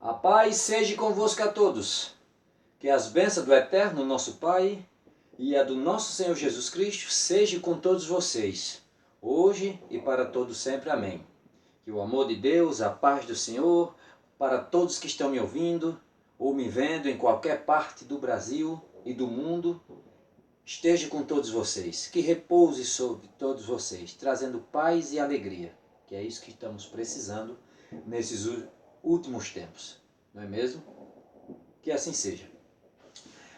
A paz seja convosco a todos. Que as bênçãos do Eterno, nosso Pai, e a do nosso Senhor Jesus Cristo seja com todos vocês, hoje e para todos sempre. Amém. Que o amor de Deus, a paz do Senhor, para todos que estão me ouvindo ou me vendo em qualquer parte do Brasil e do mundo, esteja com todos vocês. Que repouse sobre todos vocês, trazendo paz e alegria, que é isso que estamos precisando nesses últimos tempos, não é mesmo? Que assim seja.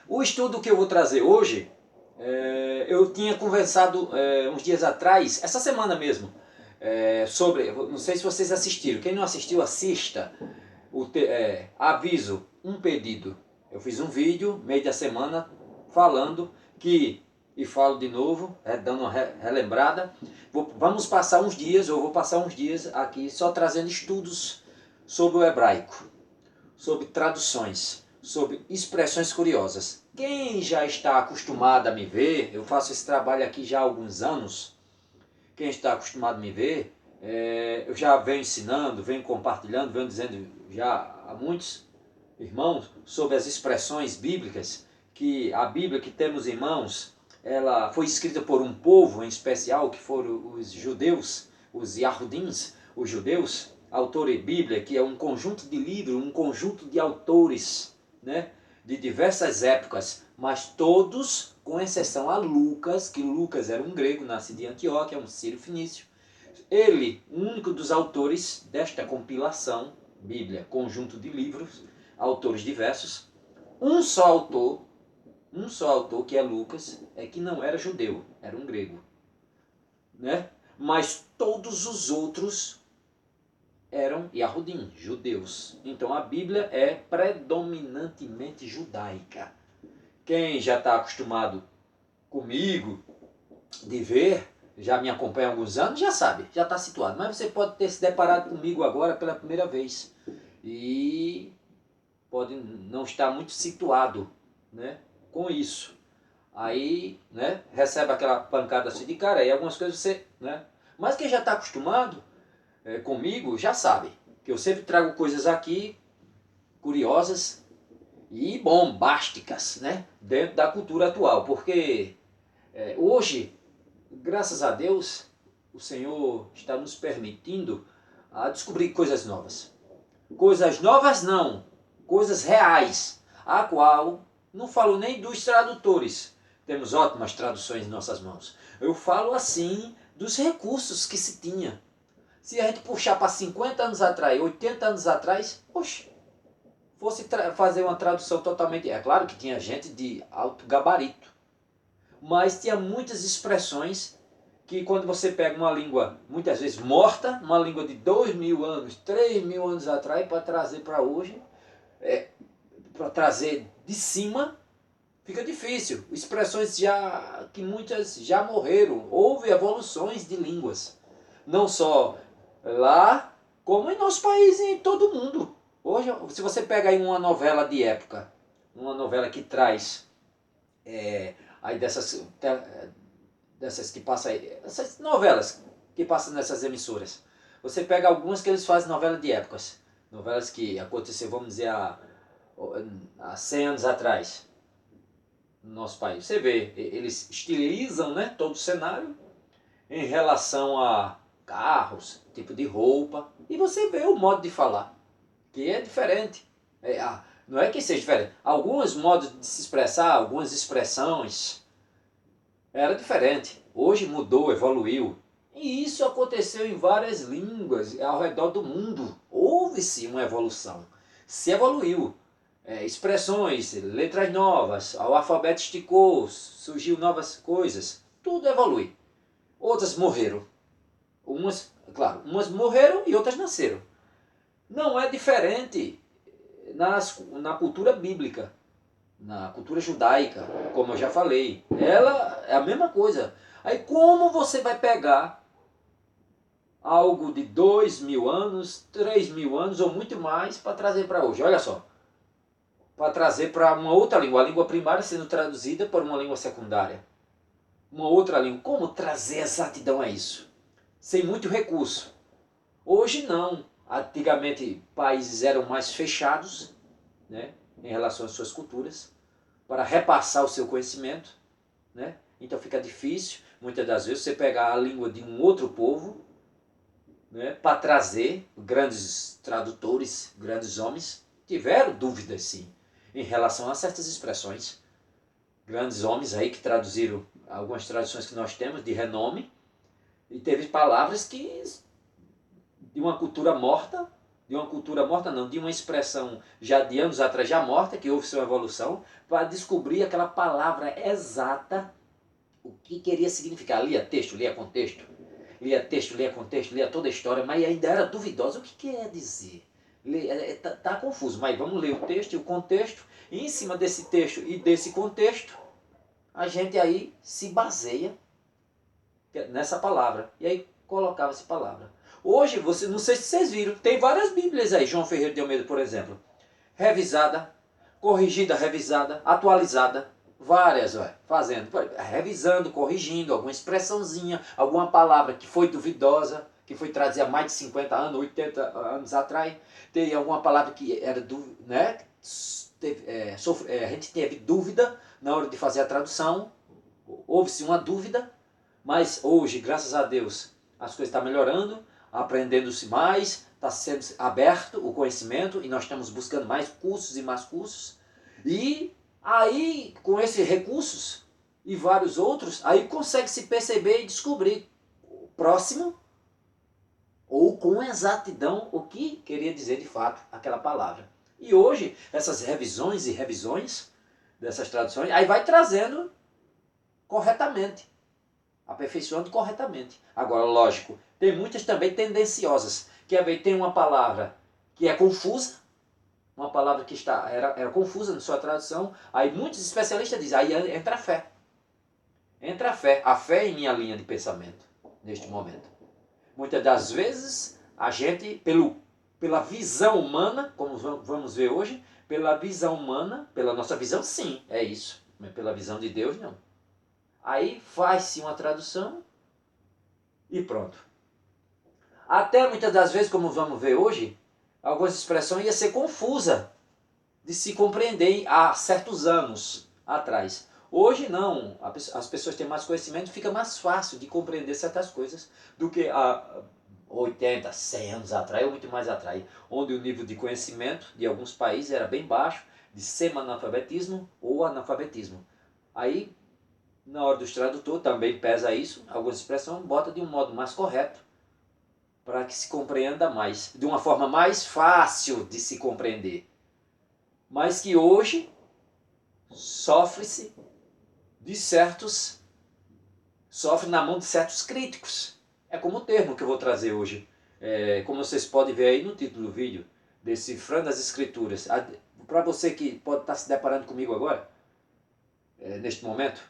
O estudo que eu vou trazer hoje, eu tinha conversado uns dias atrás, essa semana mesmo, sobre, não sei se vocês assistiram, quem não assistiu, assista, aviso, um pedido. Eu fiz um vídeo, meio da semana, falando que, e falo de novo, dando uma relembrada, vamos passar uns dias, eu vou passar uns dias aqui só trazendo estudos sobre o hebraico, sobre traduções, sobre expressões curiosas. Quem já está acostumado a me ver, eu faço esse trabalho aqui já há alguns anos, quem está acostumado a me ver, eu já venho ensinando, venho compartilhando, venho dizendo já a muitos irmãos sobre as expressões bíblicas, que a Bíblia que temos em mãos, ela foi escrita por um povo em especial, que foram os judeus, os Yahudins, os judeus, autor e Bíblia, que é um conjunto de livros, um conjunto de autores, né, de diversas épocas, mas todos, com exceção a Lucas, que Lucas era um grego, nascido em Antioquia, um sírio-fenício. Ele, o único dos autores desta compilação, Bíblia, conjunto de livros, autores diversos, um só autor, que é Lucas, é que não era judeu, era um grego, né? Mas todos os outros eram Yahudim, judeus. Então a Bíblia é predominantemente judaica. Quem já está acostumado comigo de ver, já me acompanha há alguns anos, já sabe, já está situado. Mas você pode ter se deparado comigo agora pela primeira vez e pode não estar muito situado, né, com isso. Aí, né, recebe aquela pancada assim de cara, e algumas coisas você, né, mas quem já está acostumado comigo já sabe que eu sempre trago coisas aqui curiosas e bombásticas, né, dentro da cultura atual, porque hoje, graças a Deus, o Senhor está nos permitindo a descobrir coisas novas. Coisas novas não, coisas reais, a qual não falo nem dos tradutores. Temos ótimas traduções em nossas mãos. Eu falo assim dos recursos que se tinha. Se a gente puxar para 50 anos atrás, 80 anos atrás, poxa, fosse fazer uma tradução totalmente... É claro que tinha gente de alto gabarito, mas tinha muitas expressões que quando você pega uma língua, muitas vezes morta, uma língua de 2.000 anos, 3.000 anos atrás, para trazer para hoje, para trazer de cima, fica difícil. Expressões que muitas já morreram. Houve evoluções de línguas. Não só lá, como em nosso país e em todo o mundo. Hoje, se você pega aí uma novela de época, uma novela que traz aí dessas que passam aí, essas novelas que passam nessas emissoras, você pega algumas que eles fazem novela de épocas. Novelas que aconteceu, vamos dizer, há 100 anos atrás no nosso país. Você vê, eles estilizam, né, todo o cenário em relação a carros, tipo de roupa, e você vê o modo de falar, que é diferente. Não é que seja diferente. Alguns modos de se expressar, algumas expressões, era diferente. Hoje mudou, evoluiu. E isso aconteceu em várias línguas ao redor do mundo. Houve-se uma evolução. Se evoluiu. Expressões, letras novas, o alfabeto esticou, surgiu novas coisas. Tudo evolui. Outras morreram. Umas morreram e outras nasceram. Não é diferente na cultura bíblica, na cultura judaica, como eu já falei. Ela é a mesma coisa. Aí como você vai pegar algo de 2.000 anos, 3.000 anos ou muito mais para trazer para hoje? Olha só. Para trazer para uma outra língua, a língua primária sendo traduzida para uma língua secundária. Uma outra língua. Como trazer exatidão a isso? Sem muito recurso. Hoje não. Antigamente, países eram mais fechados, né, em relação às suas culturas, para repassar o seu conhecimento, né? Então fica difícil, muitas das vezes, você pegar a língua de um outro povo, né, para trazer. Grandes tradutores, grandes homens, tiveram dúvidas sim, em relação a certas expressões. Grandes homens aí que traduziram algumas traduções que nós temos de renome, e teve palavras que de uma cultura morta, de uma expressão já de anos atrás já morta, que houve sua evolução, para descobrir aquela palavra exata, o que queria significar. Lia texto, lia contexto, lia texto, lia contexto, lia toda a história, mas ainda era duvidosa. O que quer dizer? Tá confuso, mas vamos ler o texto e o contexto, e em cima desse texto e desse contexto, a gente aí se baseia nessa palavra. E aí colocava essa palavra. Hoje, você, não sei se vocês viram, tem várias Bíblias aí, João Ferreira de Almeida, por exemplo. Revisada, corrigida, revisada, atualizada. Várias, fazendo, revisando, corrigindo, alguma expressãozinha, alguma palavra que foi duvidosa, que foi traduzida há mais de 50 anos, 80 anos atrás. Tem alguma palavra que era, né, a gente teve dúvida na hora de fazer a tradução, houve-se uma dúvida, mas hoje, graças a Deus, as coisas estão melhorando, aprendendo-se mais, está sendo aberto o conhecimento e nós estamos buscando mais cursos e mais cursos. E aí, com esses recursos e vários outros, aí consegue se perceber e descobrir próximo ou com exatidão o que queria dizer de fato aquela palavra. E hoje, essas revisões e revisões dessas traduções, aí vai trazendo corretamente, aperfeiçoando corretamente. Agora, lógico, tem muitas também tendenciosas, que é ver, tem uma palavra que é confusa, uma palavra que era confusa na sua tradução, aí muitos especialistas dizem, aí entra a fé. Entra a fé em minha linha de pensamento, neste momento. Muitas das vezes, a gente, pela visão humana, como vamos ver hoje, pela visão humana, pela nossa visão, sim, é isso. Mas pela visão de Deus, não. Aí faz-se uma tradução e pronto. Até muitas das vezes, como vamos ver hoje, algumas expressões iam ser confusa de se compreender há certos anos atrás. Hoje não, as pessoas têm mais conhecimento, fica mais fácil de compreender certas coisas do que há 80, 100 anos atrás, ou muito mais atrás, onde o nível de conhecimento de alguns países era bem baixo, de semi-analfabetismo ou analfabetismo. Aí, na hora dos tradutores, também pesa isso, algumas expressões, bota de um modo mais correto, para que se compreenda mais, de uma forma mais fácil de se compreender. Mas que hoje sofre-se de sofre na mão de certos críticos. É como o termo que eu vou trazer hoje. Como vocês podem ver aí no título do vídeo, Decifrando as Escrituras. Para você que pode estar se deparando comigo agora, neste momento,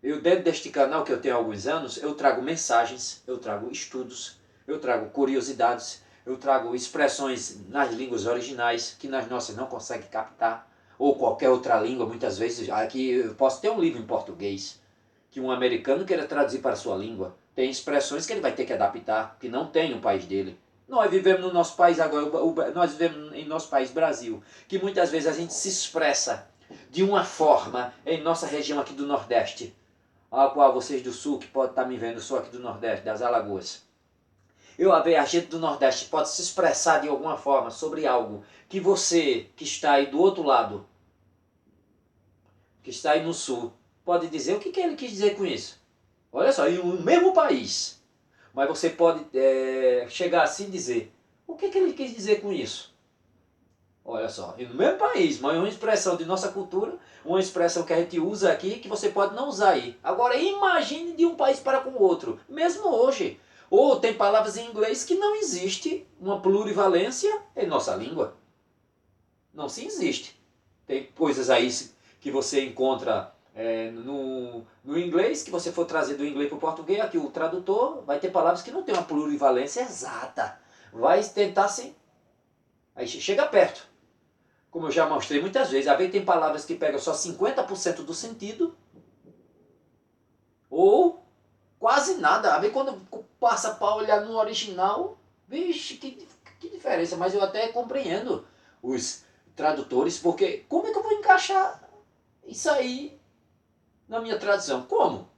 eu dentro deste canal que eu tenho há alguns anos, eu trago mensagens, eu trago estudos, eu trago curiosidades, eu trago expressões nas línguas originais que nas nossas não conseguem captar, ou qualquer outra língua, muitas vezes. Aqui eu posso ter um livro em português, que um americano queira traduzir para a sua língua. Tem expressões que ele vai ter que adaptar, que não tem no país dele. Nós vivemos no nosso país agora, nós vivemos em nosso país, Brasil, que muitas vezes a gente se expressa de uma forma em nossa região aqui do Nordeste, a qual vocês do Sul, que podem estar me vendo, eu sou aqui do Nordeste, das Alagoas. A gente do Nordeste pode se expressar de alguma forma sobre algo que você, que está aí do outro lado, que está aí no Sul, pode dizer o que ele quis dizer com isso. Olha só, em um mesmo país. Mas você pode chegar assim e dizer, o que ele quis dizer com isso? Olha só, e no mesmo país, mas uma expressão de nossa cultura, uma expressão que a gente usa aqui, que você pode não usar aí. Agora imagine de um país para com o outro, mesmo hoje. Ou tem palavras em inglês que não existe uma plurivalência em nossa língua. Não se existe. Tem coisas aí que você encontra no inglês, que você for trazer do inglês para o português, aqui o tradutor vai ter palavras que não tem uma plurivalência exata. Vai tentar sim. Aí chega perto. Como eu já mostrei muitas vezes, às vezes tem palavras que pegam só 50% do sentido, ou quase nada. Às vezes quando passa para olhar no original, vixe, que diferença diferença, mas eu até compreendo os tradutores, porque como é que eu vou encaixar isso aí na minha tradução? Como?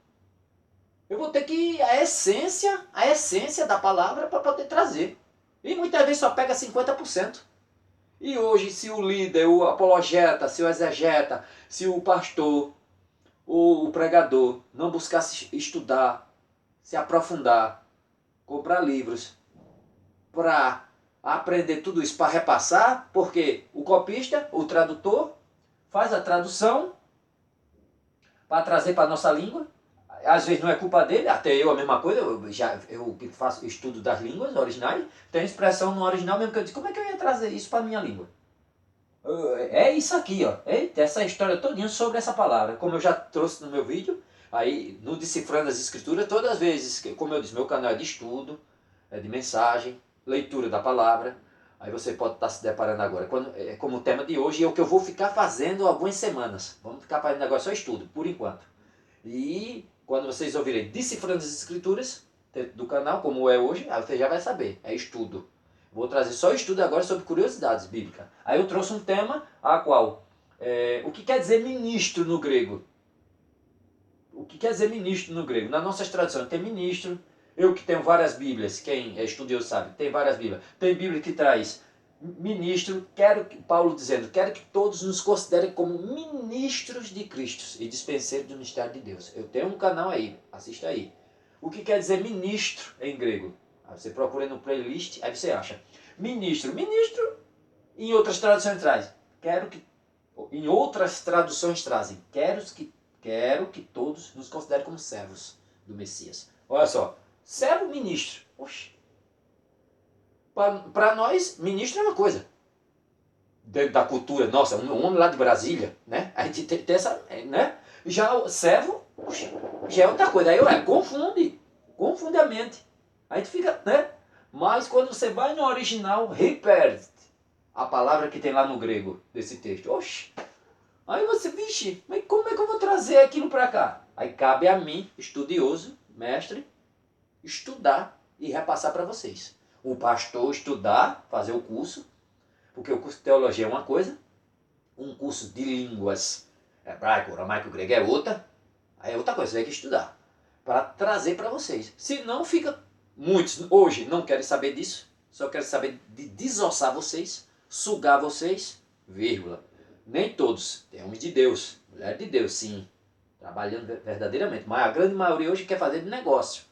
Eu vou ter que a essência da palavra para poder trazer. E muitas vezes só pega 50%. E hoje, se o líder, o apologeta, se o exegeta, se o pastor, o pregador não buscasse estudar, se aprofundar, comprar livros para aprender tudo isso para repassar, porque o copista, o tradutor, faz a tradução para trazer para a nossa língua. Às vezes não é culpa dele, até eu a mesma coisa, eu faço estudo das línguas originais, tem expressão no original mesmo que eu disse, como é que eu ia trazer isso para a minha língua? É isso aqui, ó. Eita, essa história todinha sobre essa palavra. Como eu já trouxe no meu vídeo, aí no Decifrando as Escrituras, todas as vezes, como eu disse, meu canal é de estudo, é de mensagem, leitura da palavra. Aí você pode estar se deparando agora. Como o tema de hoje é o que eu vou ficar fazendo algumas semanas. Vamos ficar fazendo agora só estudo, por enquanto. E quando vocês ouvirem Decifrando as Escrituras, dentro do canal, como é hoje, aí você já vai saber, é estudo. Vou trazer só estudo agora sobre curiosidades bíblicas. Aí eu trouxe um tema, a qual, o que quer dizer ministro no grego? O que quer dizer ministro no grego? Nas nossas traduções tem ministro, eu que tenho várias bíblias, quem é estudioso sabe, tem várias bíblias. Tem bíblia que traz ministro, Paulo dizendo, quero que todos nos considerem como ministros de Cristo e dispenseiros do mistério de Deus. Eu tenho um canal aí, assista aí. O que quer dizer ministro em grego? Aí você procura no playlist, aí você acha. Ministro. Ministro, em outras traduções traz. Em outras traduções trazem. Quero que todos nos considerem como servos do Messias. Olha só. Servo, ministro. Oxe. Para nós, ministro é uma coisa. Dentro da cultura, nossa, um homem lá de Brasília, né? A gente tem essa, né? Já o servo, oxe, já é outra coisa. Aí, confunde a mente. A gente fica, né? Mas quando você vai no original, repete a palavra que tem lá no grego desse texto. Oxe! Aí você, vixe, mas como é que eu vou trazer aquilo para cá? Aí cabe a mim, estudioso, mestre, estudar e repassar para vocês. O pastor estudar, fazer o curso, porque o curso de teologia é uma coisa, um curso de línguas hebraico, aramaico, grego é outra, aí é outra coisa, você tem que estudar para trazer para vocês. Senão fica. Muitos hoje não querem saber disso, só querem saber de desossar vocês, sugar vocês, vírgula. Nem todos, tem uns de Deus, mulher de Deus, sim, trabalhando verdadeiramente, mas a grande maioria hoje quer fazer de negócio.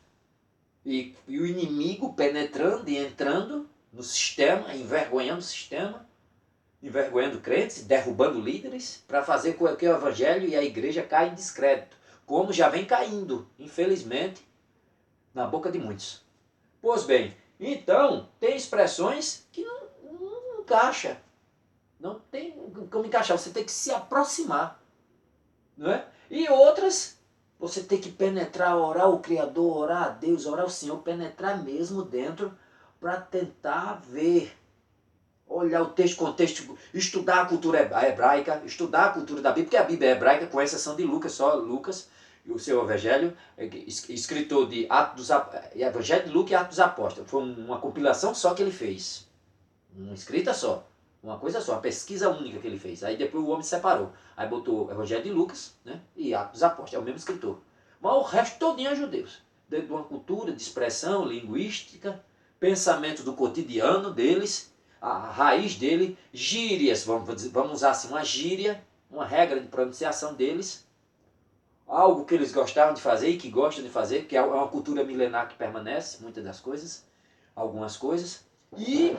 E o inimigo penetrando e entrando no sistema, envergonhando o sistema, envergonhando crentes, derrubando líderes, para fazer com que o evangelho e a igreja caia em descrédito, como já vem caindo, infelizmente, na boca de muitos. Pois bem, então, tem expressões que não encaixa. Não tem como encaixar, você tem que se aproximar. Não é? E outras, você tem que penetrar, orar o Criador, orar a Deus, orar o Senhor, penetrar mesmo dentro para tentar ver. Olhar o texto, contexto, estudar a cultura hebraica, estudar a cultura da Bíblia, porque a Bíblia é hebraica, com exceção de Lucas, só Lucas, o seu evangelho, escritor de Evangelho de Lucas e Atos dos Apóstolos. Foi uma compilação só que ele fez. Uma escrita só. Uma coisa só, uma pesquisa única que ele fez. Aí depois o homem separou. Aí botou o Evangelho de Lucas, né, e Atos dos Apóstolos, é o mesmo escritor. Mas o resto todinho é judeus. Dentro de uma cultura de expressão linguística, pensamento do cotidiano deles, a raiz dele, gírias, vamos usar assim, uma gíria, uma regra de pronunciação deles, algo que eles gostavam de fazer e que gostam de fazer, que é uma cultura milenar que permanece, muitas das coisas, algumas coisas, e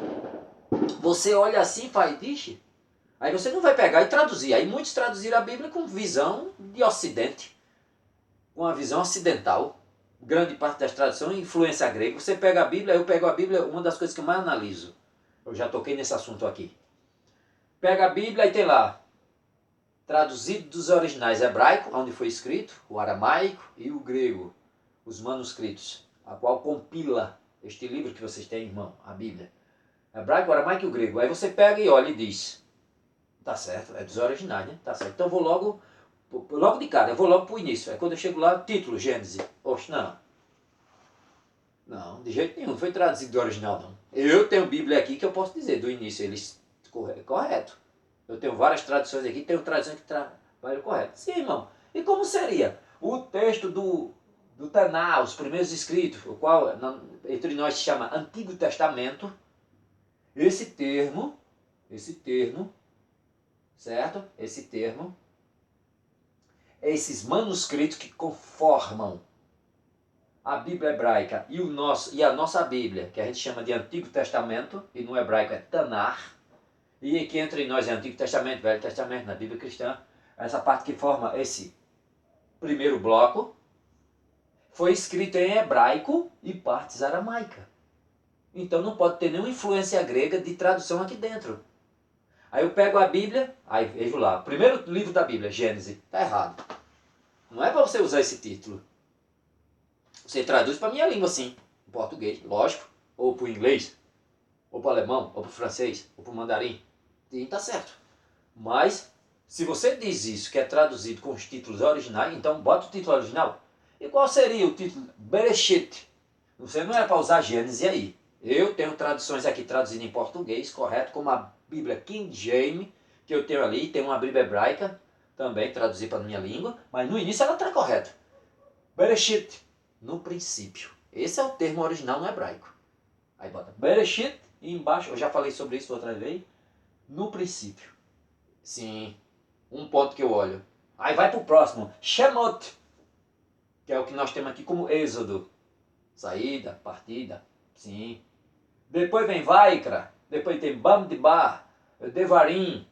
você olha assim e faz, vixe, aí você não vai pegar e traduzir, aí muitos traduziram a Bíblia com visão de ocidente, com uma visão ocidental, grande parte das traduções, influência grega, você pega a Bíblia, eu pego a Bíblia, uma das coisas que eu mais analiso, eu já toquei nesse assunto aqui, pega a Bíblia e tem lá, traduzido dos originais hebraico, onde foi escrito, o aramaico e o grego, os manuscritos, a qual compila este livro que vocês têm em mão, a Bíblia. Hebraico, aramaico e o grego. Aí você pega e olha e diz, tá certo, é dos originais, né? Tá certo. Então eu vou logo de cara, eu vou logo pro início. Aí quando eu chego lá, título, Gênesis. Oxe, não. Não, de jeito nenhum, não foi traduzido do original não. Eu tenho Bíblia aqui que eu posso dizer, do início, eles correto. Eu tenho várias traduções aqui, tenho traduções que trabalham correto. Sim, irmão. E como seria? O texto do Taná, os primeiros escritos, o qual entre nós se chama Antigo Testamento, esse termo, certo? Esse termo, esses manuscritos que conformam a Bíblia hebraica e a nossa Bíblia, que a gente chama de Antigo Testamento, e no hebraico é Tanar, e que entre nós é Antigo Testamento, Velho Testamento, na Bíblia cristã, essa parte que forma esse primeiro bloco, foi escrito em hebraico e partes aramaica. Então não pode ter nenhuma influência grega de tradução aqui dentro. Aí eu pego a Bíblia, aí vejo lá, primeiro livro da Bíblia, Gênesis, está errado. Não é para você usar esse título. Você traduz para a minha língua, sim. Em português, lógico. Ou para o inglês. Ou para o alemão. Ou para o francês. Ou para o mandarim. Sim, tá certo. Mas, se você diz isso, que é traduzido com os títulos originais, então bota o título original. E qual seria o título? Bereshit. Você não é para usar Gênesis aí. Eu tenho traduções aqui traduzidas em português, correto, como a Bíblia King James, que eu tenho ali. Tem uma Bíblia hebraica, também traduzida para a minha língua. Mas no início ela está correta. Bereshit. No princípio. Esse é o termo original no hebraico. Aí bota Bereshit e embaixo, eu já falei sobre isso outra vez, no princípio. Sim, um ponto que eu olho. Aí vai para o próximo, Shemot, que é o que nós temos aqui como Êxodo. Saída, partida, sim. Depois vem Vaikra, depois tem Bamidbar, Devarim.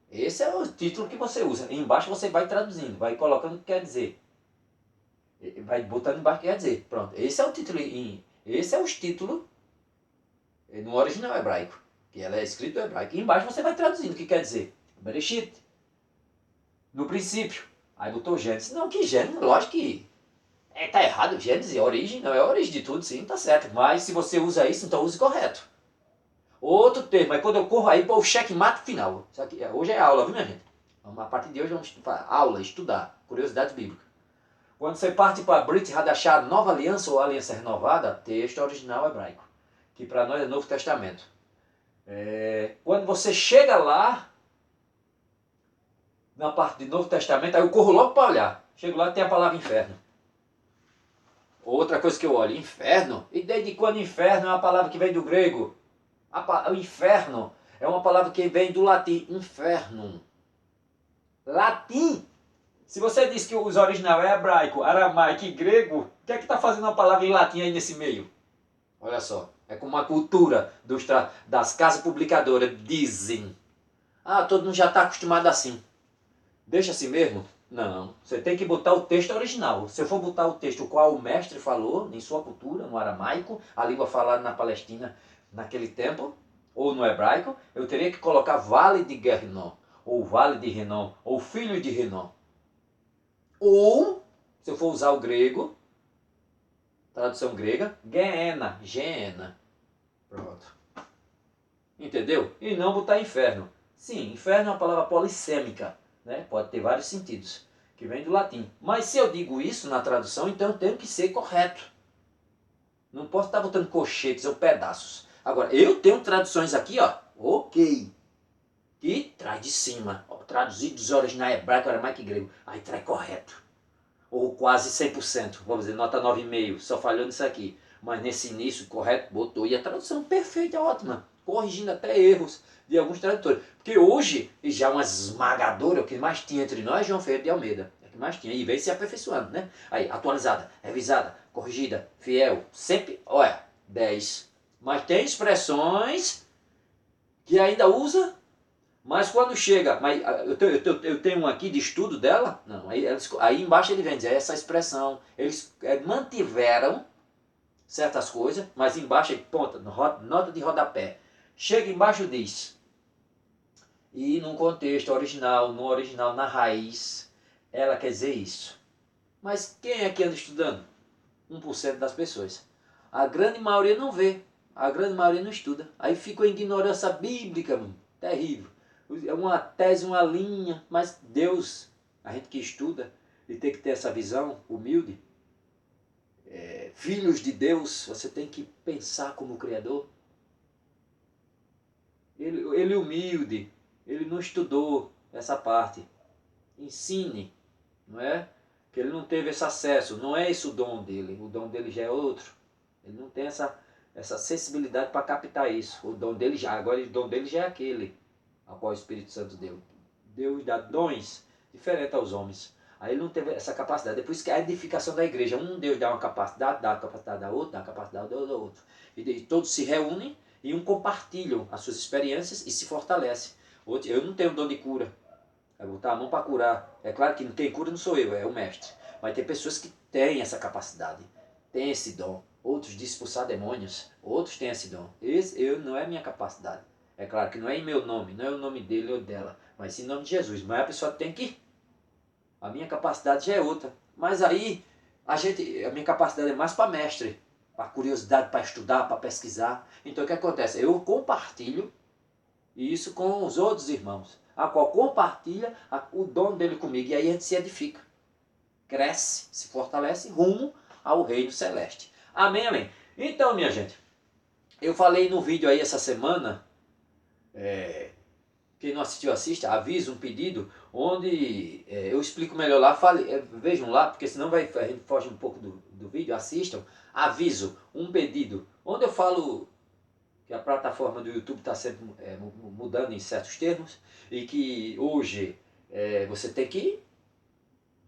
Esse é o título que você usa. E embaixo você vai traduzindo, vai colocando o que quer dizer. Vai botando embaixo o que quer dizer. Pronto, esse é o título. Esse é os títulos no original hebraico. Que ela é escrito em hebraico. E embaixo você vai traduzindo o que quer dizer. Bereshit. No princípio. Aí botou Gênesis. Não, que Gênesis? Lógico que tá errado. Gênesis é origem. Não é a origem de tudo, sim, tá certo. Mas se você usa isso, então use correto. Outro termo. Aí quando eu corro aí, pô, o checkmate final. Isso aqui, hoje é aula, viu, minha gente? A partir de hoje vamos aula, estudar. Curiosidade bíblica. Quando você parte para Brit Hadashah, Nova Aliança ou Aliança Renovada, texto original hebraico, que para nós é Novo Testamento. Quando você chega lá, na parte de Novo Testamento, aí eu corro logo para olhar. Chego lá e tem a palavra inferno. Outra coisa que eu olho, inferno? E desde quando inferno é uma palavra que vem do grego? O inferno é uma palavra que vem do latim, inferno. Latim. Se você diz que os original é hebraico, aramaico e grego, o que é que está fazendo a palavra em latim aí nesse meio? Olha só, é como a cultura das casas publicadoras dizem. Ah, todo mundo já está acostumado assim. Deixa assim mesmo? Não, você tem que botar o texto original. Se eu for botar o texto o qual o mestre falou, em sua cultura, no aramaico, a língua falada na Palestina naquele tempo, ou no hebraico, eu teria que colocar Vale de Guerrinom, ou Vale de Rinom, ou Filho de Rinom. Ou, se eu for usar o grego, tradução grega, Geena, Geena. Pronto. Entendeu? E não botar inferno. Sim, inferno é uma palavra polissêmica, né? Pode ter vários sentidos, que vem do latim. Mas se eu digo isso na tradução, então eu tenho que ser correto. Não posso estar botando colchetes ou pedaços. Agora, eu tenho traduções aqui, ó, ok, que traz de cima, ó, traduzidos originais hebraico, aramaico e grego. Aí traz correto. Ou quase 100%, vamos dizer, nota 9,5, só falhou nisso aqui. Mas nesse início, correto, botou. E a tradução perfeita, ótima, corrigindo até erros de alguns tradutores. Porque hoje, e já uma esmagadora, o que mais tinha entre nós, João Ferreira de Almeida. É o que mais tinha, e veio se aperfeiçoando, né? Aí, atualizada, revisada, corrigida, fiel, sempre, olha, 10. Mas tem expressões que ainda usa. Mas quando chega, mas eu tenho um aqui de estudo dela, não, aí embaixo ele vem dizer essa expressão, eles mantiveram certas coisas, mas embaixo, ponta, nota de rodapé, chega embaixo diz, e no contexto original, no original, na raiz, ela quer dizer isso. Mas quem é que anda estudando? 1% das pessoas. A grande maioria não vê, a grande maioria não estuda, aí fica a ignorância bíblica, mano, terrível. É uma tese, uma linha, mas Deus, a gente que estuda, e tem que ter essa visão humilde. Filhos de Deus, você tem que pensar como Criador. ele humilde, ele não estudou essa parte. Ensine, não é? Que ele não teve esse acesso, não é esse o dom dele já é outro. Ele não tem essa sensibilidade para captar isso. O dom dele já, agora o dom dele já é aquele a qual o Espírito Santo deu. Deus dá dons diferentes aos homens. Aí ele não teve essa capacidade. Depois que a edificação da igreja, um Deus dá uma capacidade, dá a capacidade da outra, dá a capacidade da outra. E todos se reúnem e um compartilham as suas experiências e se fortalece. Outro, eu não tenho dom de cura. É botar a mão para curar. É claro que quem cura não sou eu, é o mestre. Mas tem pessoas que têm essa capacidade, têm esse dom. Outros de expulsar demônios, outros têm esse dom. Esse não é minha capacidade. É claro que não é em meu nome, não é o nome dele ou dela, mas sim em nome de Jesus. Mas a pessoa tem que... A minha capacidade já é outra. Mas aí, a minha capacidade é mais para mestre, para curiosidade, para estudar, para pesquisar. Então o que acontece? Eu compartilho isso com os outros irmãos, a qual compartilha o dom dele comigo. E aí a gente se edifica, cresce, se fortalece rumo ao reino celeste. Amém, amém. Então, minha gente, eu falei no vídeo aí essa semana, quem não assistiu, assista, aviso, um pedido, onde eu explico melhor lá, vejam lá, porque senão a gente foge um pouco do vídeo, assistam, aviso, um pedido, onde eu falo que a plataforma do YouTube está sempre mudando em certos termos, e que hoje você tem que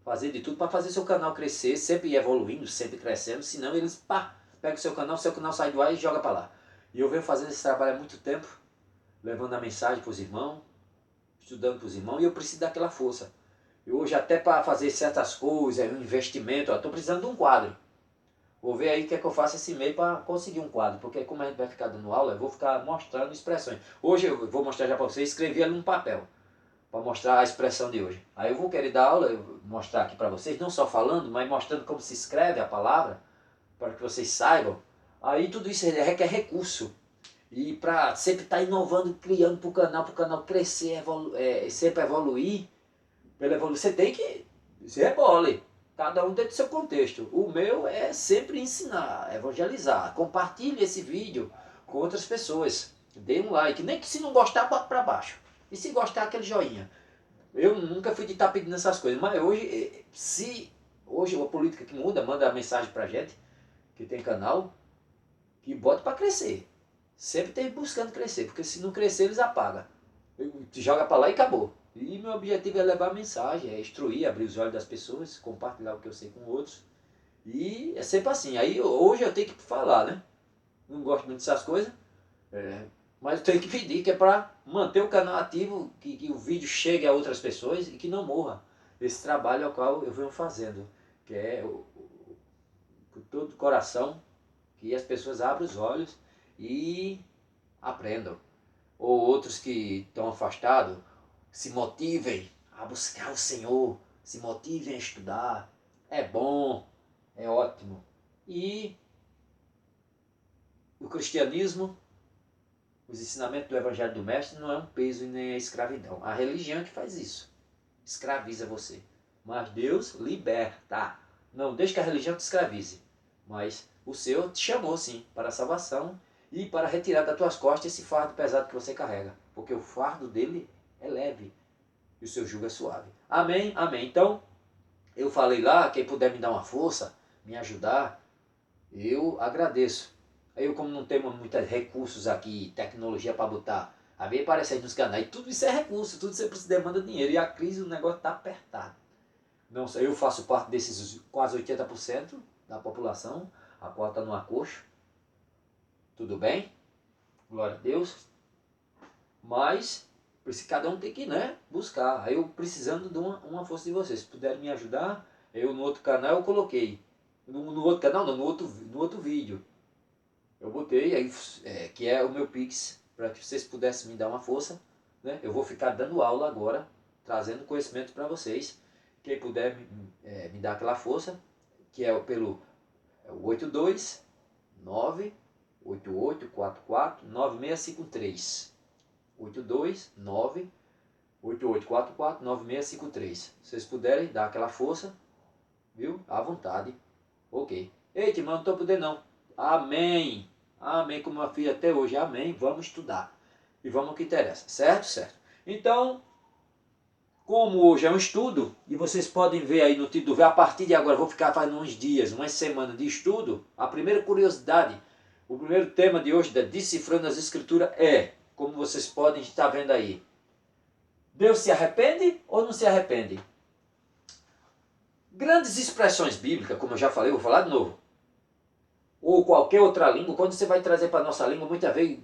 fazer de tudo para fazer seu canal crescer, sempre evoluindo, sempre crescendo, senão eles pegam o seu canal sai do ar e joga para lá. E eu venho fazendo esse trabalho há muito tempo, levando a mensagem para os irmãos, estudando para os irmãos, e eu preciso daquela força. E hoje até para fazer certas coisas, um investimento, estou precisando de um quadro. Vou ver aí o que é que eu faço esse mês para conseguir um quadro, porque como a gente vai ficar dando aula, eu vou ficar mostrando expressões. Hoje eu vou mostrar já para vocês, escrevi ali num papel, para mostrar a expressão de hoje. Aí eu vou querer dar aula, eu vou mostrar aqui para vocês, não só falando, mas mostrando como se escreve a palavra, para que vocês saibam. Aí tudo isso requer recurso. E para sempre estar inovando, criando para o canal crescer, sempre evoluir, você tem que se rebole. Cada um dentro do seu contexto. O meu é sempre ensinar, evangelizar. Compartilhe esse vídeo com outras pessoas. Dê um like. Nem que se não gostar, bota para baixo. E se gostar, aquele joinha. Eu nunca fui de estar pedindo essas coisas. Mas hoje, hoje a política que muda, manda mensagem pra gente, que tem canal, que bota para crescer. Sempre tem buscando crescer. Porque se não crescer, eles apagam. Joga para lá e acabou. E meu objetivo é levar a mensagem, é instruir, abrir os olhos das pessoas, compartilhar o que eu sei com outros. E é sempre assim. Aí hoje eu tenho que falar, né? Não gosto muito dessas coisas, mas eu tenho que pedir, que é para manter o canal ativo, que o vídeo chegue a outras pessoas e que não morra. Esse trabalho ao qual eu venho fazendo, que é por todo o coração, que as pessoas abram os olhos e aprendam. Ou outros que estão afastados, se motivem a buscar o Senhor, se motivem a estudar. É bom, é ótimo. E o cristianismo, os ensinamentos do Evangelho do Mestre não é um peso e nem é escravidão. A religião é que faz isso, escraviza você. Mas Deus liberta. Não deixe que a religião te escravize, mas o Senhor te chamou sim para a salvação e para retirar das tuas costas esse fardo pesado que você carrega, porque o fardo dele é leve e o seu jugo é suave. Amém? Amém. Então, eu falei lá, quem puder me dar uma força, me ajudar, eu agradeço. Aí eu, como não tenho muitos recursos aqui, tecnologia para botar, a ver aparece aí nos canais, tudo isso é recurso, tudo isso precisa demanda dinheiro, e a crise, o negócio está apertado. Não, eu faço parte desses quase 80% da população, a qual está no acocho. Tudo bem? Glória a Deus. Mas cada um tem que, né, buscar. Aí eu precisando de uma força de vocês. Se puderem me ajudar, eu no outro canal eu coloquei. No outro canal não, no outro vídeo. Eu botei aí, que é o meu Pix, para que vocês pudessem me dar uma força. Né? Eu vou ficar dando aula agora, trazendo conhecimento para vocês. Quem puder me dar aquela força, que é pelo 829-8844-9653. 829-8844-9653. Se vocês puderem dar aquela força, viu? À vontade. Ok. Eita, irmão, não estou podendo não. Amém. Amém, como eu fiz até hoje. Amém. Vamos estudar. e vamos ao que interessa, certo? Certo. Então, como hoje é um estudo, e vocês podem ver aí no título, a partir de agora, vou ficar fazendo uns dias, umas semanas de estudo, a primeira curiosidade, o primeiro tema de hoje, da Decifrando as Escrituras, é, como vocês podem estar vendo aí, Deus se arrepende ou não se arrepende? Grandes expressões bíblicas, como eu já falei, vou falar de novo, ou qualquer outra língua, quando você vai trazer para a nossa língua, muitas vezes,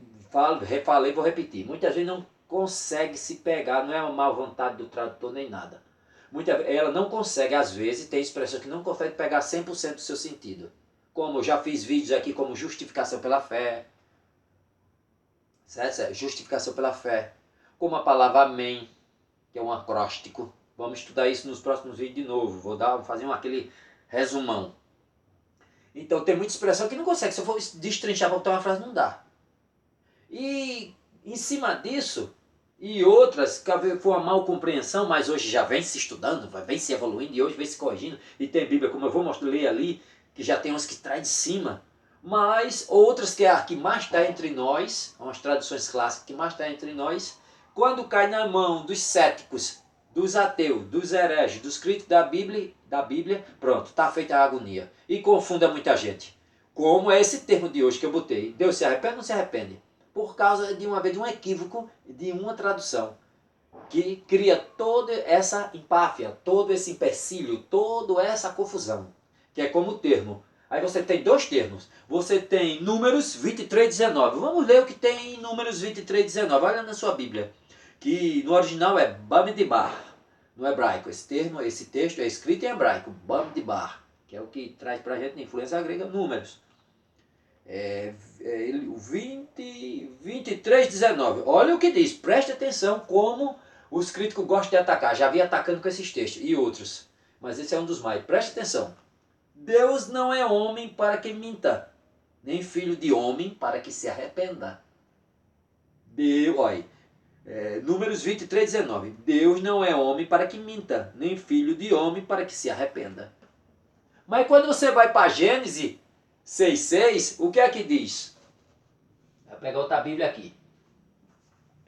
refalei, vou repetir, muitas vezes não consegue se pegar, não é uma má vontade do tradutor nem nada. Ela não consegue, às vezes, tem expressões que não consegue pegar 100% do seu sentido. Como eu já fiz vídeos aqui como justificação pela fé, certo? Justificação pela fé, como a palavra amém, que é um acróstico. Vamos estudar isso nos próximos vídeos de novo, vou fazer aquele resumão. Então tem muita expressão que não consegue, se eu for destrinchar para botar uma frase, não dá. E em cima disso, e outras, que foi uma mal compreensão, mas hoje já vem se estudando, vem se evoluindo, e hoje vem se corrigindo, e tem Bíblia, como eu vou mostrar, ler ali, que já tem uns que traz de cima, mas outras que é a que mais está entre nós, umas traduções clássicas que mais está entre nós, quando cai na mão dos céticos, dos ateus, dos hereges, dos críticos da Bíblia, pronto, está feita a agonia. E confunda muita gente. Como é esse termo de hoje que eu botei, Deus se arrepende ou não se arrepende? Por causa de um equívoco de uma tradução, que cria toda essa empáfia, todo esse empecilho, toda essa confusão, que é como o termo. Aí você tem dois termos. Você tem Números 23:19. Vamos ler o que tem em Números 23:19. Olha na sua Bíblia, que no original é Bamidbar, no hebraico. Esse texto é escrito em hebraico, Bamidbar, que é o que traz para a gente na influência grega, Números. 23:19. Olha o que diz, preste atenção como os críticos gostam de atacar. Já vi atacando com esses textos e outros, mas esse é um dos mais. Preste atenção. Deus não é homem para que minta, nem filho de homem para que se arrependa. Números 23:19. Deus não é homem para que minta, nem filho de homem para que se arrependa. Mas quando você vai para Gênesis 6:6, o que é que diz? Vou pegar outra Bíblia aqui.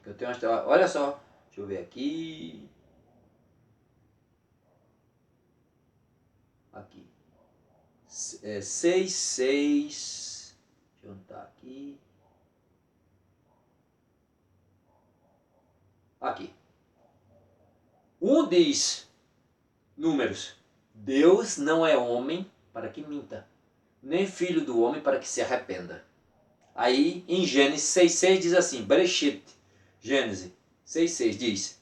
Eu tenho olha só, deixa eu ver aqui. Aqui. 6:6. Deixa eu anotar aqui. Aqui. Diz, Números, Deus não é homem para que minta, nem filho do homem para que se arrependa. Aí em Gênesis 6:6 diz assim, Bereshit, Gênesis 6:6 diz,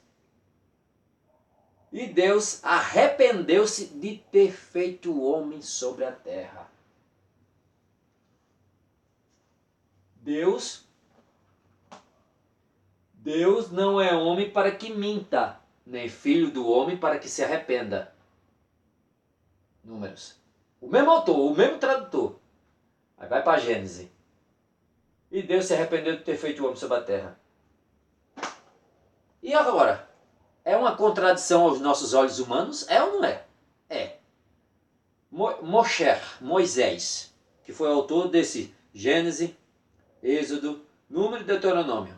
e Deus arrependeu-se de ter feito o homem sobre a terra. Deus não é homem para que minta, nem filho do homem para que se arrependa. Números. O mesmo autor, o mesmo tradutor. Aí vai para Gênesis. E Deus se arrependeu de ter feito o homem sobre a terra. E agora? É uma contradição aos nossos olhos humanos? É ou não é? É. Moisés, que foi o autor desse Gênesis, Êxodo, Número e Deuteronômio.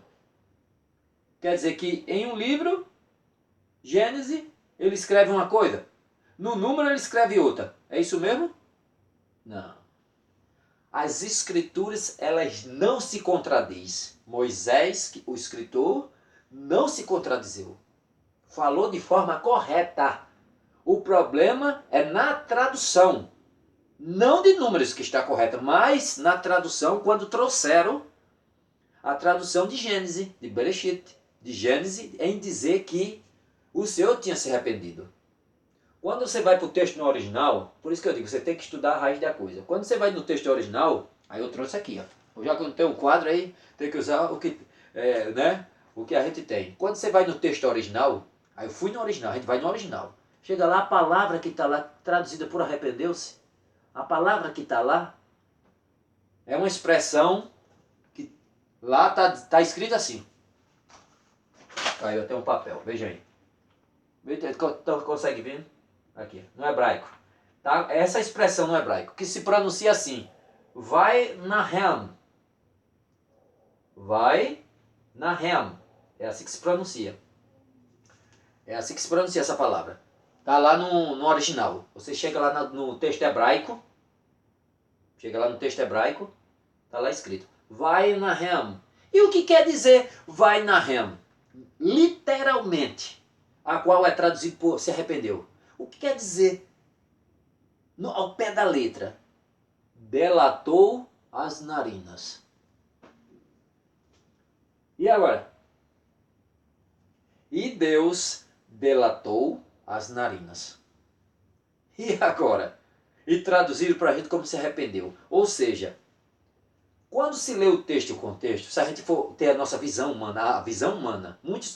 Quer dizer que em um livro, Gênesis, ele escreve uma coisa. No Número ele escreve outra. É isso mesmo? Não. As escrituras, elas não se contradizem. Moisés, o escritor, não se contradizeu. Falou de forma correta. O problema é na tradução. Não de Números que está correta, mas na tradução, quando trouxeram a tradução de Gênesis, de Bereshit, de Gênesis, em dizer que o Senhor tinha se arrependido. Quando você vai para o texto no original, por isso que eu digo, você tem que estudar a raiz da coisa. Quando você vai no texto original, aí eu trouxe aqui, ó. Já que eu não tenho um quadro aí, tem que usar o que, o que a gente tem. Quando você vai no texto original, aí eu fui no original, a gente vai no original. Chega lá, a palavra que está lá, traduzida por arrependeu-se, a palavra que está lá é uma expressão que lá está escrito assim. Aí eu tenho um papel, veja aí. Consegue ver? Aqui, no hebraico. Tá? Essa expressão no hebraico, que se pronuncia assim. Vai Nahem. Vai Nahem. É assim que se pronuncia. É assim que se pronuncia essa palavra. Está lá no original. Você chega lá no texto hebraico. Chega lá no texto hebraico. Está lá escrito. Vai Nahem. E o que quer dizer vai Nahem? Literalmente. A qual é traduzido por se arrependeu. O que quer dizer? Ao pé da letra. Delatou as narinas. E agora? E Deus delatou as narinas. E agora? E traduziram para a gente como se arrependeu. Ou seja, quando se lê o texto e o contexto, se a gente for ter a nossa visão humana, muitos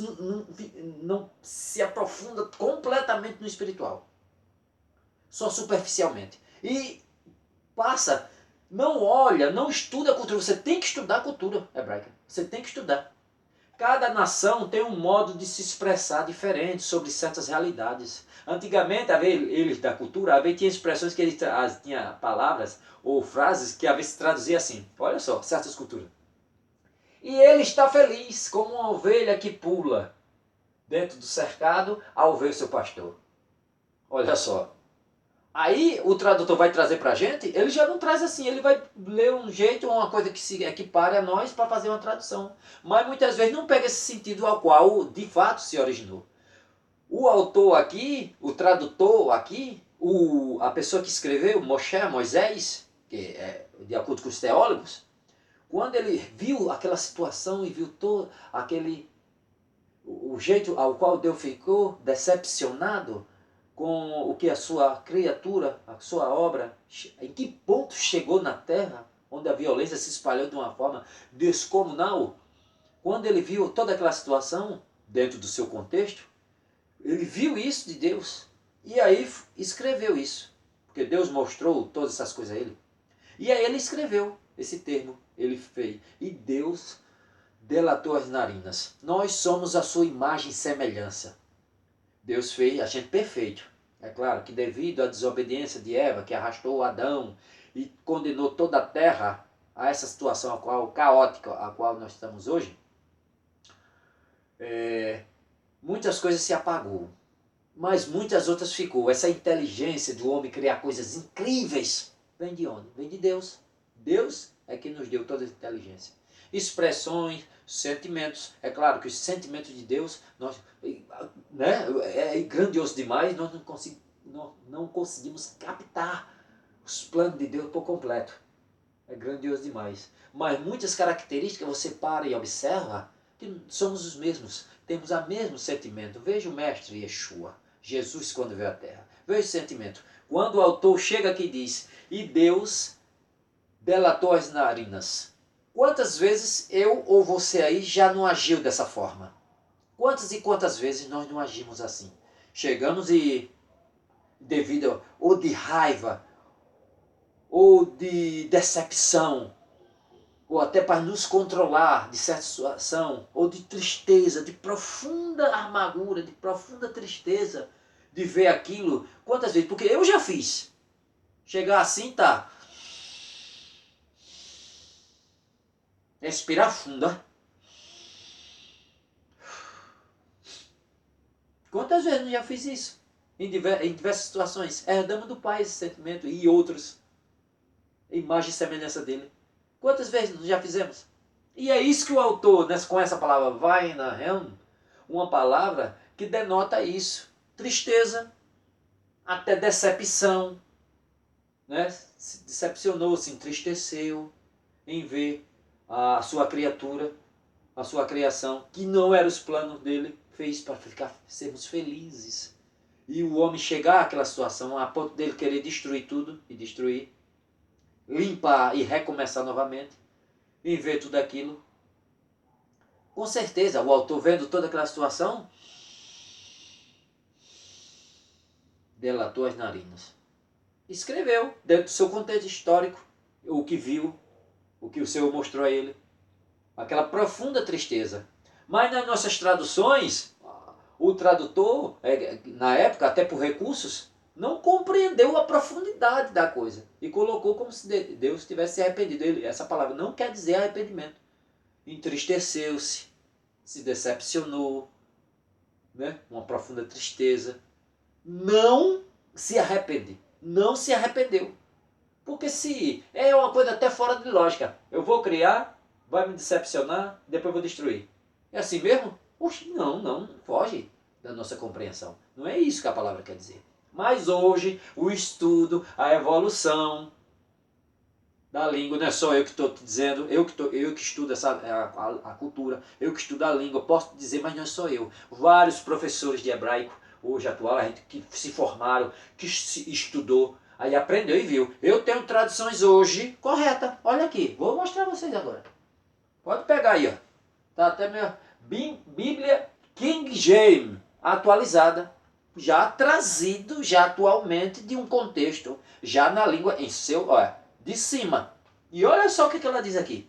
não se aprofundam completamente no espiritual. Só superficialmente. E passa, não olha, não estuda a cultura. Você tem que estudar a cultura hebraica. Você tem que estudar. Cada nação tem um modo de se expressar diferente sobre certas realidades. Antigamente, eles da cultura, às vezes tinha expressões que eles tinha palavras ou frases que às vezes se traduzia assim. Olha só, certas culturas. E ele está feliz como uma ovelha que pula dentro do cercado ao ver o seu pastor. Olha só. Aí o tradutor vai trazer para a gente, ele já não traz assim, ele vai ler um jeito, uma coisa que se equipare a nós para fazer uma tradução. Mas muitas vezes não pega esse sentido ao qual de fato se originou. O autor aqui, o tradutor aqui, a pessoa que escreveu, Moisés, que é de acordo com os teólogos, quando ele viu aquela situação e viu todo o jeito ao qual Deus ficou decepcionado, com o que a sua criatura, a sua obra, em que ponto chegou na terra, onde a violência se espalhou de uma forma descomunal. Quando ele viu toda aquela situação, dentro do seu contexto, ele viu isso de Deus, e aí escreveu isso, porque Deus mostrou todas essas coisas a ele. E aí ele escreveu esse termo, ele fez, e Deus delatou as narinas. Nós somos a sua imagem e semelhança. Deus fez a gente perfeito. É claro que devido à desobediência de Eva, que arrastou Adão e condenou toda a terra a essa situação caótica a qual nós estamos hoje, muitas coisas se apagou, mas muitas outras ficou. Essa inteligência do homem criar coisas incríveis vem de onde? Vem de Deus. Deus é que nos deu toda a inteligência. Expressões, sentimentos. É claro que os sentimentos de Deus é grandioso demais, nós não conseguimos captar os planos de Deus por completo. É grandioso demais. Mas muitas características você para e observa que somos os mesmos. Temos o mesmo sentimento. Veja o mestre Yeshua, Jesus quando veio à terra. Veja o sentimento. Quando o autor chega aqui e diz, e Deus delatou as narinas. Quantas vezes eu ou você aí já não agiu dessa forma? Quantas e quantas vezes nós não agimos assim? Chegamos e, devido ou de raiva, ou de decepção, ou até para nos controlar de certa situação, ou de tristeza, de profunda amargura, de profunda tristeza, de ver aquilo. Quantas vezes? Porque eu já fiz. Chegar assim, tá. Respirar fundo. Quantas vezes eu já fiz isso? Em diversas situações. Herdamos do Pai esse sentimento e outros. Imagem e semelhança dele. Quantas vezes nós já fizemos? E é isso que o autor, com essa palavra vai na Helm, uma palavra que denota isso. Tristeza, até decepção. Né? Se decepcionou, se entristeceu em ver a sua criatura, a sua criação, que não eram os planos dele, fez para sermos felizes. E o homem chegar àquela situação, a ponto dele querer destruir tudo e destruir, limpar e recomeçar novamente, e ver tudo aquilo. Com certeza, o autor vendo toda aquela situação, delatou as narinas. Escreveu, dentro do seu contexto histórico, o que viu, o que o Senhor mostrou a ele. Aquela profunda tristeza. Mas nas nossas traduções, o tradutor, na época, até por recursos, não compreendeu a profundidade da coisa. E colocou como se Deus tivesse se arrependido. Essa palavra não quer dizer arrependimento. Entristeceu-se. se decepcionou, né? Uma profunda tristeza, não se arrepende, não se arrependeu. Porque se é uma coisa até fora de lógica, eu vou criar, vai me decepcionar, depois vou destruir. É assim mesmo? Oxe, não foge da nossa compreensão. Não é isso que a palavra quer dizer. Mas hoje, o estudo, a evolução da língua, não é só eu que estou te dizendo, eu que estudo a cultura, eu que estudo a língua, posso dizer, mas não é só eu. Vários professores de hebraico, hoje atual, a gente que se formaram, que se estudou, aí aprendeu e viu. Eu tenho traduções hoje corretas. Olha aqui, vou mostrar a vocês agora. Pode pegar aí, ó. Tá até minha Bíblia King James, atualizada, já trazido, já atualmente, de um contexto, já na língua em seu, olha, de cima. E olha só o que ela diz aqui.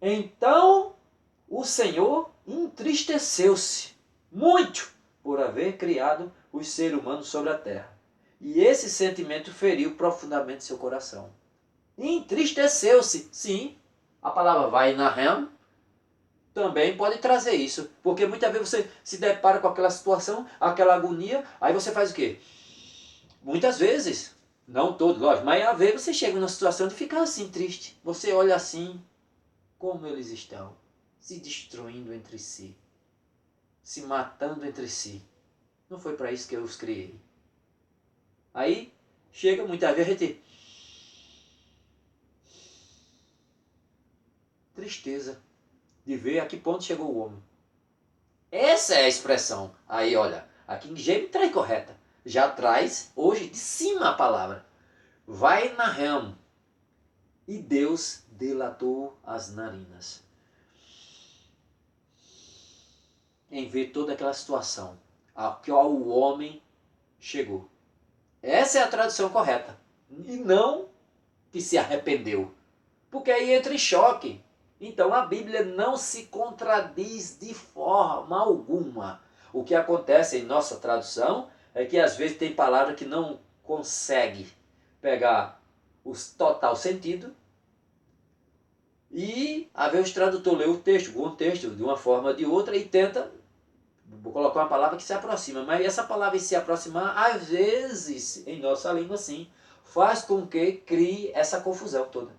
Então o Senhor entristeceu-se muito por haver criado os seres humanos sobre a terra. E esse sentimento feriu profundamente seu coração. Entristeceu-se, sim. A palavra vai na Ham também pode trazer isso. Porque muitas vezes você se depara com aquela situação, aquela agonia, aí você faz o quê? Muitas vezes, não todo, lógico, mas às vezes você chega numa situação de ficar assim triste. Você olha assim, como eles estão se destruindo entre si, se matando entre si. Não foi para isso que eu os criei. Aí chega muitas vezes a gente... tristeza de ver a que ponto chegou o homem. Essa é a expressão. Aí, olha, a King James traz correta. Já traz, hoje, de cima a palavra. Vai na ramo. E Deus dilatou as narinas. Em ver toda aquela situação a qual o homem chegou. Essa é a tradução correta. E não que se arrependeu. Porque aí entra em choque. Então a Bíblia não se contradiz de forma alguma. O que acontece em nossa tradução é que às vezes tem palavra que não consegue pegar o total sentido e às vezes o tradutor lê o texto, o contexto de uma forma ou de outra e tenta colocar uma palavra que se aproxima. Mas essa palavra se aproximar, às vezes, em nossa língua sim, faz com que crie essa confusão toda.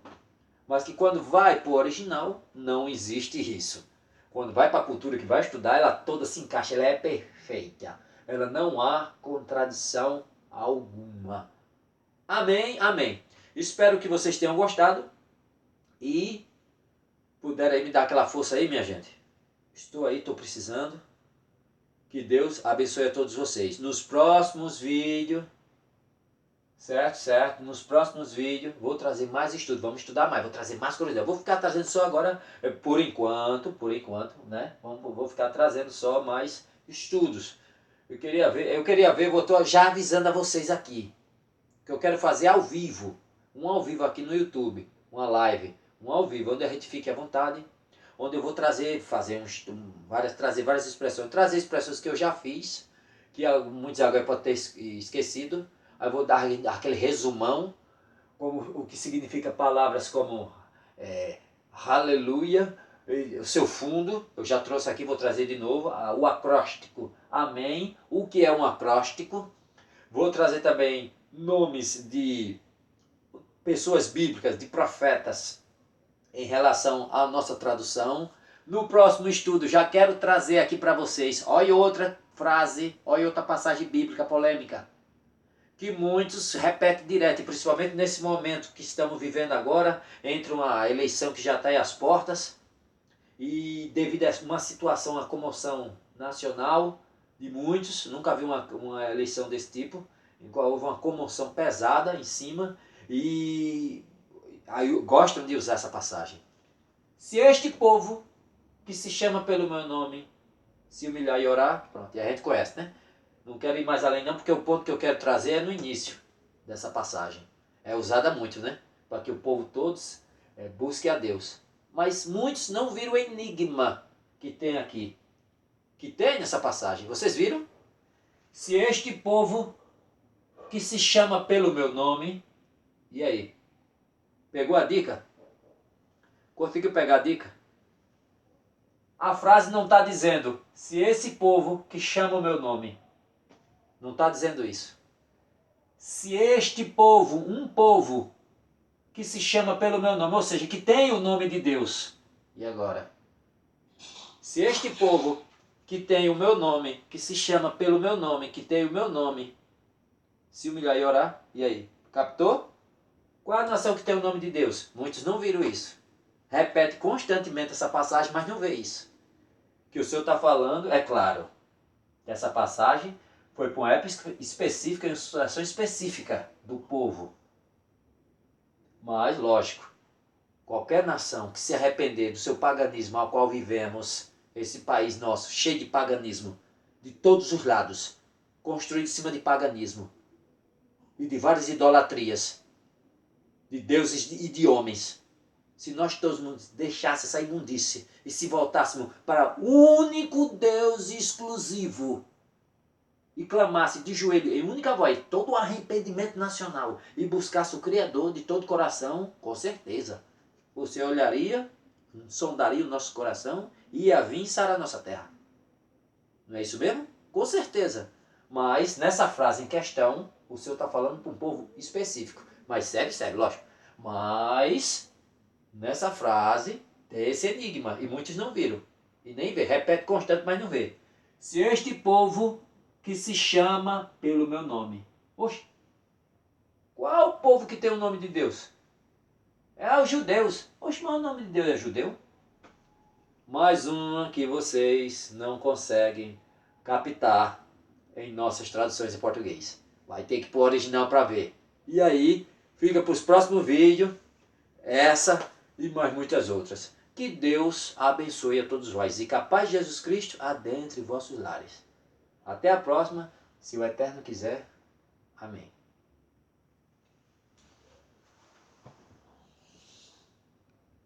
Mas que quando vai para o original, não existe isso. Quando vai para a cultura que vai estudar, ela toda se encaixa, ela é perfeita. Ela não há contradição alguma. Amém, amém. Espero que vocês tenham gostado e puderem me dar aquela força aí, minha gente. Estou aí, estou precisando. Que Deus abençoe a todos vocês. Nos próximos vídeos... Certo. Nos próximos vídeos vou trazer mais estudo, vamos estudar mais, vou trazer mais curiosidade. Vou ficar trazendo só agora, por enquanto, né? Vou ficar trazendo só mais estudos. Eu queria ver, estou já avisando a vocês aqui, que eu quero fazer ao vivo, um ao vivo aqui no YouTube, uma live, um ao vivo, onde a gente fique à vontade, onde eu vou trazer várias expressões, trazer expressões que eu já fiz, que muitos agora podem ter esquecido. Aí eu vou dar aquele resumão, como o que significa palavras como aleluia, o seu fundo, eu já trouxe aqui, vou trazer de novo, o acróstico, amém, o que é um acróstico. Vou trazer também nomes de pessoas bíblicas, de profetas, em relação à nossa tradução. No próximo estudo já quero trazer aqui para vocês, olha outra frase, olha outra passagem bíblica polêmica, que muitos repetem direto, principalmente nesse momento que estamos vivendo agora, entre uma eleição que já está aí às portas, e devido a uma situação, uma comoção nacional de muitos, nunca vi uma eleição desse tipo, em qual houve uma comoção pesada em cima, e aí gostam de usar essa passagem. Se este povo, que se chama pelo meu nome, se humilhar e orar, pronto, e a gente conhece, né? Não quero ir mais além não, porque o ponto que eu quero trazer é no início dessa passagem. É usada muito, né? Para que o povo todos busque a Deus. Mas muitos não viram o enigma que tem aqui. Que tem nessa passagem. Vocês viram? Se este povo que se chama pelo meu nome... E aí? Pegou a dica? Conseguiu pegar a dica? A frase não está dizendo, se esse povo que chama o meu nome, não está dizendo isso. Se este povo, um povo que se chama pelo meu nome, ou seja, que tem o nome de Deus. E agora? Se este povo que tem o meu nome, que se chama pelo meu nome, que tem o meu nome, se humilhar e orar, e aí? Captou? Qual a nação que tem o nome de Deus? Muitos não viram isso. Repete constantemente essa passagem, mas não vê isso. O que o Senhor está falando, é claro, que essa passagem foi para uma época específica, em uma situação específica do povo. Mas, lógico, qualquer nação que se arrepender do seu paganismo ao qual vivemos, esse país nosso, cheio de paganismo, de todos os lados, construído em cima de paganismo e de várias idolatrias, de deuses e de homens, se nós todos deixássemos essa imundície e se voltássemos para o único Deus exclusivo e clamasse de joelho em única voz todo o arrependimento nacional e buscasse o Criador de todo o coração, com certeza você olharia, sondaria o nosso coração e ia vir sarar a nossa terra. Não é isso mesmo? Com certeza. Mas nessa frase em questão, o Senhor está falando para um povo específico. Mas segue, lógico. Mas nessa frase tem esse enigma e muitos não viram. E nem vê. Repete constante, mas não vê. Se este povo que se chama pelo meu nome. Oxe, qual é o povo que tem o nome de Deus? É os judeus. Oxe, mas o nome de Deus é judeu? Mais uma que vocês não conseguem captar em nossas traduções em português. Vai ter que ir para o original para ver. E aí, fica para os próximos vídeos, essa e mais muitas outras. Que Deus abençoe a todos vós e que a paz de Jesus Cristo adentre vossos lares. Até a próxima, se o Eterno quiser. Amém.